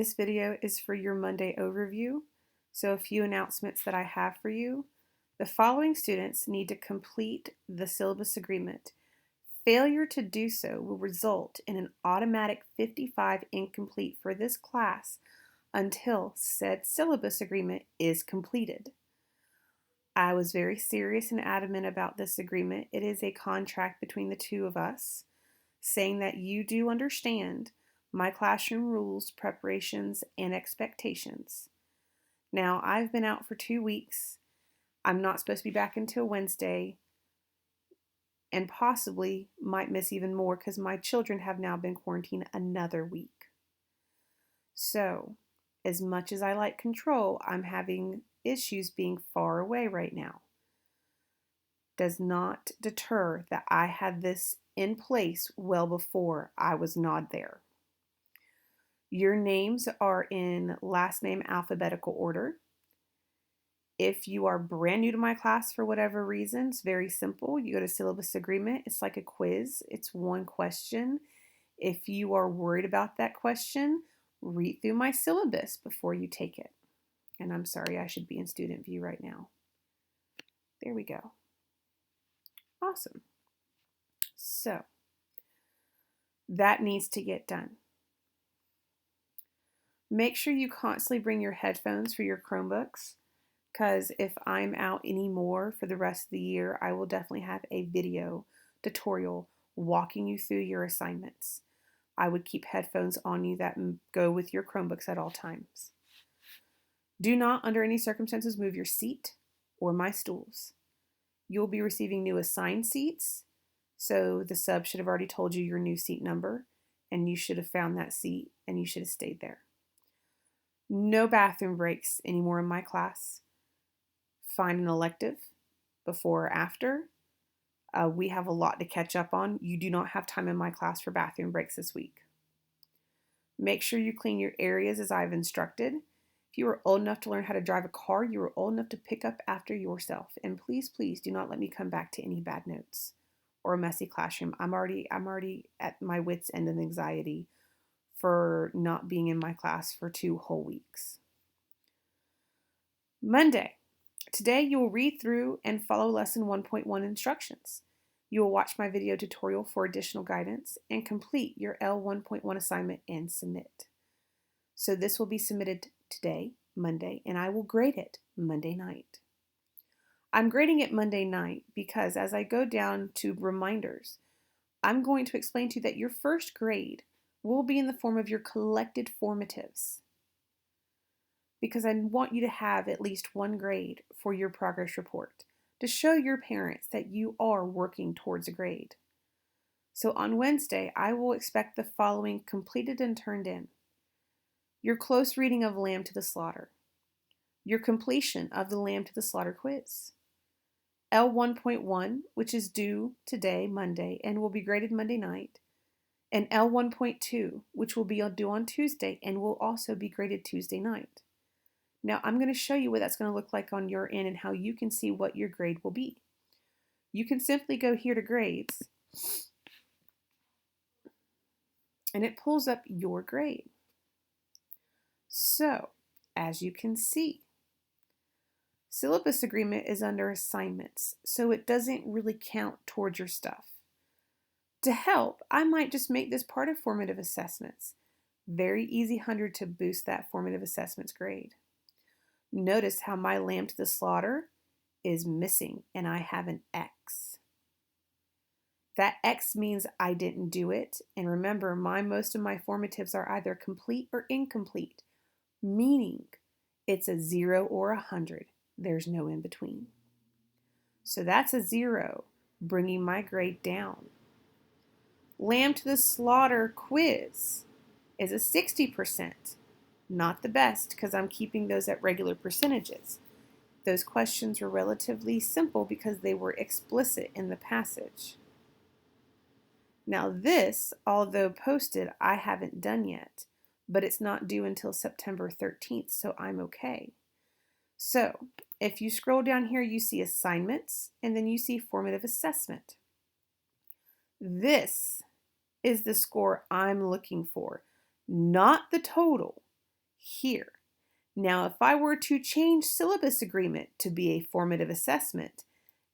This video is for your Monday overview, so a few announcements that I have for you. The following students need to complete the syllabus agreement. Failure to do so will result in an automatic 55 incomplete for this class until said syllabus agreement is completed. I was very serious and adamant about this agreement. It is a contract between the two of us, saying that you do understand my classroom rules, preparations, and expectations. Now, I've been out for 2 weeks. I'm not supposed to be back until Wednesday, and possibly might miss even more because my children have now been quarantined another week. So, as much as I like control, I'm having issues being far away right now. Does not deter that I had this in place well before I was not there. Your names are in last name alphabetical order. If you are brand new to my class for whatever reason, it's very simple. You go to syllabus agreement. It's like a quiz. It's one question. If you are worried about that question, read through my syllabus before you take it. And I'm sorry, I should be in student view right now. There we go. Awesome. So, that needs to get done. Make sure you constantly bring your headphones for your Chromebooks, because if I'm out anymore for the rest of the year, I will definitely have a video tutorial walking you through your assignments. I would keep headphones on you that go with your Chromebooks at all times. Do not, under any circumstances, move your seat or my stools. You'll be receiving new assigned seats, so the sub should have already told you your new seat number, and you should have found that seat and you should have stayed there. No bathroom breaks anymore in my class. Find an elective before or after. We have a lot to catch up on. You do not have time in my class for bathroom breaks this week. Make sure you clean your areas as I've instructed. If you are old enough to learn how to drive a car, you are old enough to pick up after yourself. And please, please do not let me come back to any bad notes or a messy classroom. I'm already at my wit's end of anxiety for not being in my class for 2 whole weeks. Monday. Today you will read through and follow lesson 1.1 instructions. You will watch my video tutorial for additional guidance and complete your L1.1 assignment and submit. So this will be submitted today, Monday, and I will grade it Monday night. I'm grading it Monday night because as I go down to reminders, I'm going to explain to you that your first grade will be in the form of your collected formatives, because I want you to have at least 1 grade for your progress report to show your parents that you are working towards a grade. So on Wednesday, I will expect the following completed and turned in. Your close reading of Lamb to the Slaughter, your completion of the Lamb to the Slaughter quiz, L1.1, which is due today, Monday, and will be graded Monday night, and L1.2, which will be due on Tuesday and will also be graded Tuesday night. Now, I'm going to show you what that's going to look like on your end and how you can see what your grade will be. You can simply go here to grades, and it pulls up your grade. So, as you can see, syllabus agreement is under assignments, so it doesn't really count towards your stuff. To help, I might just make this part of formative assessments. Very easy 100 to boost that formative assessments grade. Notice how my Lamb to the Slaughter is missing and I have an X. That X means I didn't do it. And remember, most of my formatives are either complete or incomplete, meaning it's a 0 or 100. There's no in between. So that's a 0, bringing my grade down. Lamb to the Slaughter quiz is a 60%. Not the best because I'm keeping those at regular percentages. Those questions were relatively simple because they were explicit in the passage. Now this, although posted, I haven't done yet, but it's not due until September 13th, so I'm okay. So if you scroll down here, you see assignments, and then you see formative assessment. This is the score I'm looking for, not the total. here. Now, if I were to change syllabus agreement to be a formative assessment,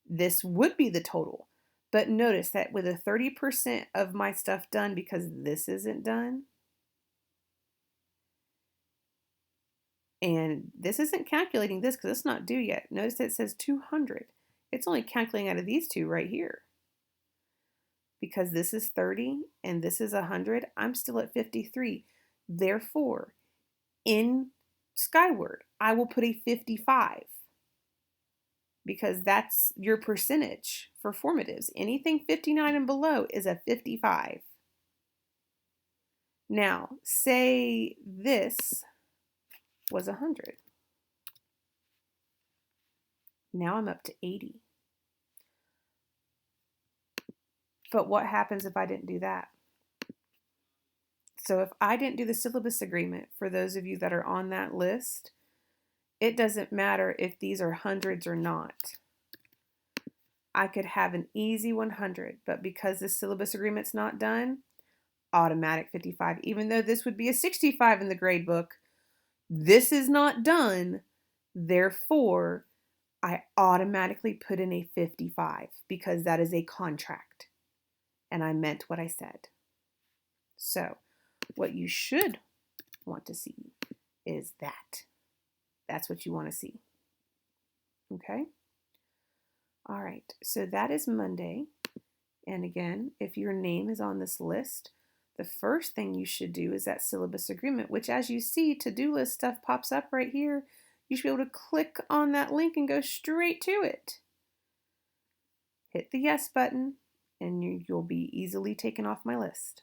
this would be the total. But notice that with a 30% of my stuff done because this isn't done, and this isn't calculating this because it's not due yet. Notice it says 200. It's only calculating out of these two right here. Because this is 30 and this is 100, I'm still at 53. Therefore, in Skyward, I will put a 55 because that's your percentage for formatives. Anything 59 and below is a 55. Now, say this was 100. Now I'm up to 80. But what happens if I didn't do that? So if I didn't do the syllabus agreement, for those of you that are on that list, it doesn't matter if these are hundreds or not. I could have an easy 100, but because the syllabus agreement's not done, automatic 55. Even though this would be a 65 in the grade book, this is not done. Therefore, I automatically put in a 55 because that is a contract. And I meant what I said. So, what you should want to see is that. That's what you want to see. Okay? All right, so that is Monday. And again, if your name is on this list, the first thing you should do is that syllabus agreement, which as you see, to-do list stuff pops up right here. You should be able to click on that link and go straight to it. Hit the yes button and you'll be easily taken off my list.